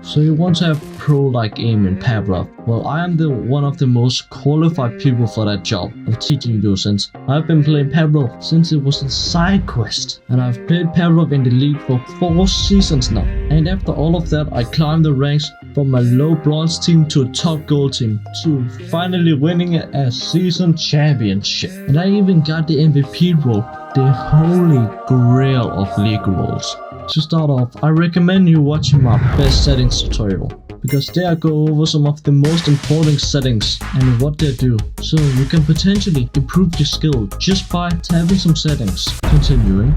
So you want to have pro-like aim in Pavlov. Well, I am one of the most qualified people for that job of teaching you, since I've been playing Pavlov since it was a side quest. And I've played Pavlov in the league for 4 seasons now. And after all of that, I climbed the ranks from a low bronze team to a top gold team, to finally winning a season championship. And I even got the MVP role, the holy grail of league roles. To start off, I recommend you watching my best settings tutorial, because there I go over some of the most important settings and what they do, so you can potentially improve your skill just by tapping some settings. Continuing.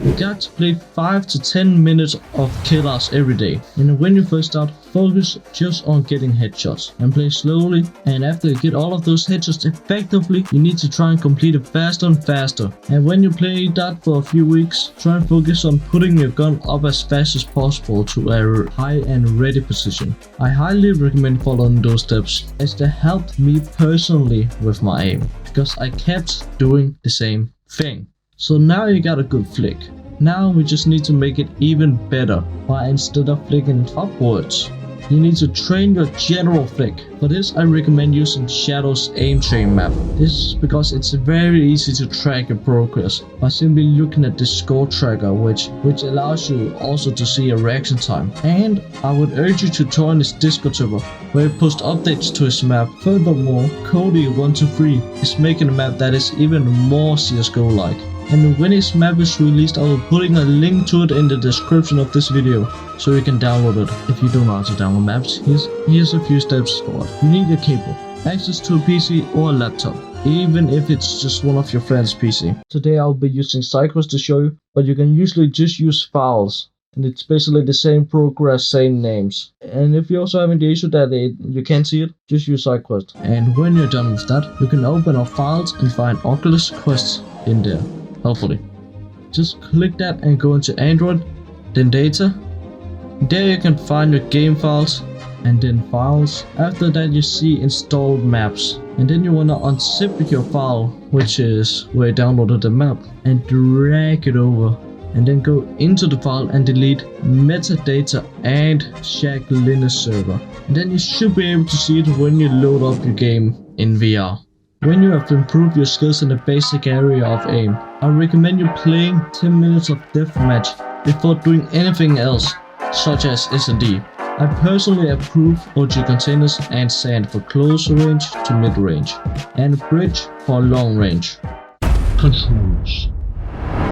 You got to play 5 to 10 minutes of killers every day, and when you first start, focus just on getting headshots and play slowly, and after you get all of those headshots effectively, you need to try and complete it faster and faster. And when you play that for a few weeks, try and focus on putting your gun up as fast as possible to a high and ready position. I highly recommend following those steps, as they helped me personally with my aim, because I kept doing the same thing. So now you got a good flick. Now we just need to make it even better by, instead of flicking upwards, you need to train your general flick. For this I recommend using Shadow's aim train map. This is because it's very easy to track your progress by simply looking at the score tracker, which allows you also to see a reaction time. And I would urge you to join his Discord server, where he posts updates to his map. Furthermore, Cody123 is making a map that is even more CSGO like. And when his map is released, I will be putting a link to it in the description of this video, so you can download it. If you don't know how to download maps, here's a few steps for it. You need a cable, access to a PC or a laptop, even if it's just one of your friend's PC. Today I'll be using SideQuest to show you, but you can usually just use files. And it's basically the same progress, same names. And if you're also having the issue that you can't see it, just use SideQuest. And when you're done with that, you can open up files and find Oculus quests in there. Hopefully. Just click that and go into Android, then data. There you can find your game files, and then files. After that you see installed maps, and then you wanna unzip your file, which is where you downloaded the map, and drag it over, and then go into the file and delete metadata and check Linux server. And then you should be able to see it when you load up your game in VR. When you have improved your skills in the basic area of aim, I recommend you playing 10 minutes of deathmatch before doing anything else, such as S&D. I personally approve OG containers and sand for close range to mid range, and bridge for long range. Controls.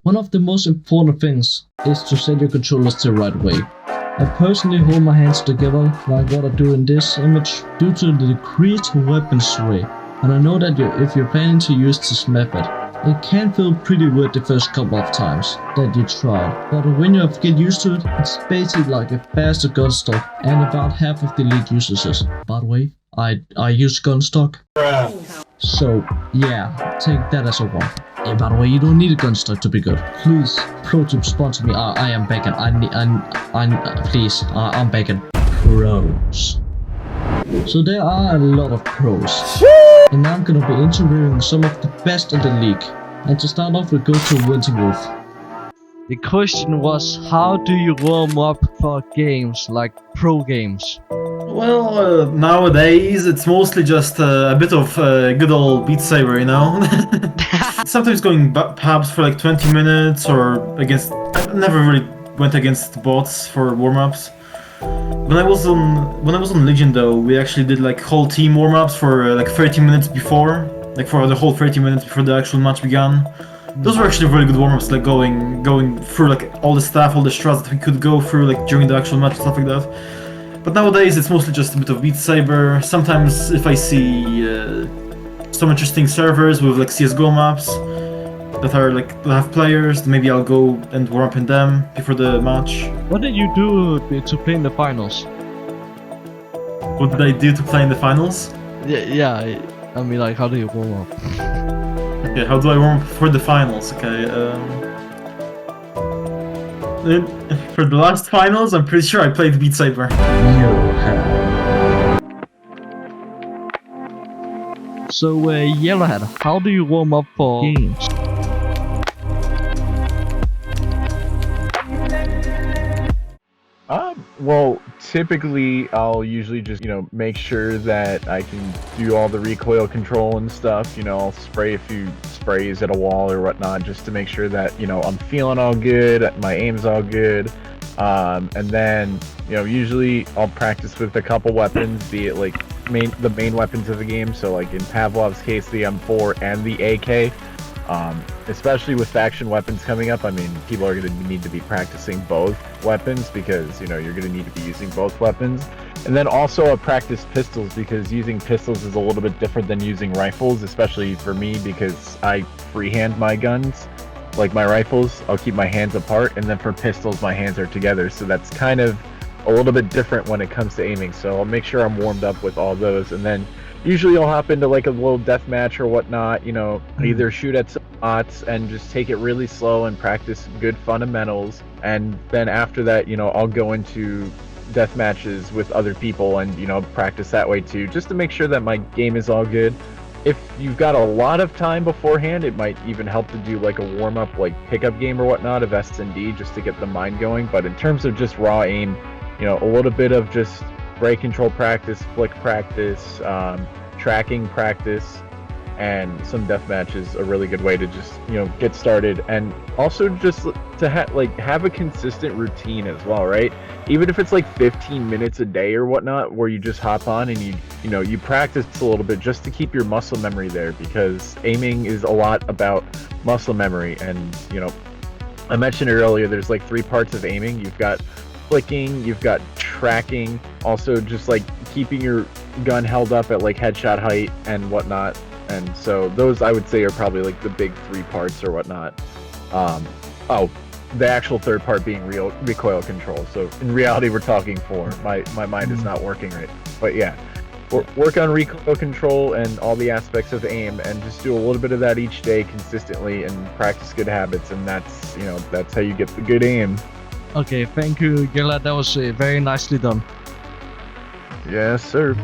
One of the most important things is to set your controllers the right way. I personally hold my hands together like what I do in this image due to the decreased weapon sway. And I know that if you're planning to use this method, it can feel pretty weird the first couple of times that you try it. But when you get used to it, it's basically like a faster gun stock, and about half of the league uses it. By the way, I use gun stock. So yeah, take that as a one. And by the way, you don't need a gun stock to be good. Please, pro tip, sponsor me. I am begging. Please, I'm begging. Pros. So there are a lot of pros. And now I'm gonna be interviewing some of the best in the league. And to start off, we go to Winterwolf. The question was, how do you warm up for games like pro games? Well, nowadays it's mostly just a bit of good old Beat Saber, you know? Sometimes going perhaps for like 20 minutes or against... I never really went against bots for warm-ups. When I was on Legion though, we actually did like whole team warm-ups for like 30 minutes before, like for the whole 30 minutes before the actual match began. Those were actually really good warm-ups, like going through like all the stuff, all the strats that we could go through like during the actual match, stuff like that. But nowadays it's mostly just a bit of Beat Saber. Sometimes if I see some interesting servers with like CSGO maps that have players, maybe I'll go and warm up in them before the match. What did you do to play in the finals? What did I do to play in the finals? Yeah, I mean, like, how do you warm up? Okay, how do I warm up for the finals? Okay, for the last finals, I'm pretty sure I played Beat Saber. So, Yellowhead, how do you warm up for games? Well, typically I'll usually just, make sure that I can do all the recoil control and stuff. I'll spray a few sprays at a wall or whatnot just to make sure that, I'm feeling all good, my aim's all good. And then, usually I'll practice with a couple weapons, be it like the main weapons of the game. So like in Pavlov's case, the M4 and the AK. Especially with faction weapons coming up, I mean, people are going to need to be practicing both weapons because, you're going to need to be using both weapons. And then also practice pistols because using pistols is a little bit different than using rifles, especially for me because I freehand my guns. Like my rifles, I'll keep my hands apart, and then for pistols, my hands are together. So that's kind of a little bit different when it comes to aiming. So I'll make sure I'm warmed up with all those, and then usually I'll hop into like a little death match or whatnot, either shoot at some bots and just take it really slow and practice good fundamentals. And then after that, I'll go into death matches with other people and, practice that way too, just to make sure that my game is all good. If you've got a lot of time beforehand, it might even help to do like a warm-up, like pickup game or whatnot of S&D just to get the mind going. But in terms of just raw aim, a little bit of just brake control practice, flick practice, tracking practice, and some death matches a really good way to just get started, and also just to have a consistent routine as well, right? Even if it's like 15 minutes a day or whatnot, where you just hop on and you practice a little bit just to keep your muscle memory there, because aiming is a lot about muscle memory. And I mentioned it earlier, there's like 3 parts of aiming. You've got flicking, you've got tracking, also just like keeping your gun held up at like headshot height and whatnot. And so those, I would say, are probably like the big 3 parts or whatnot. The actual third part being recoil control. So in reality, we're talking 4. My mind is not working right. But yeah, work on recoil control and all the aspects of aim, and just do a little bit of that each day consistently and practice good habits. And that's how you get the good aim. Okay, thank you, Gela. That was very nicely done. Yes, sir.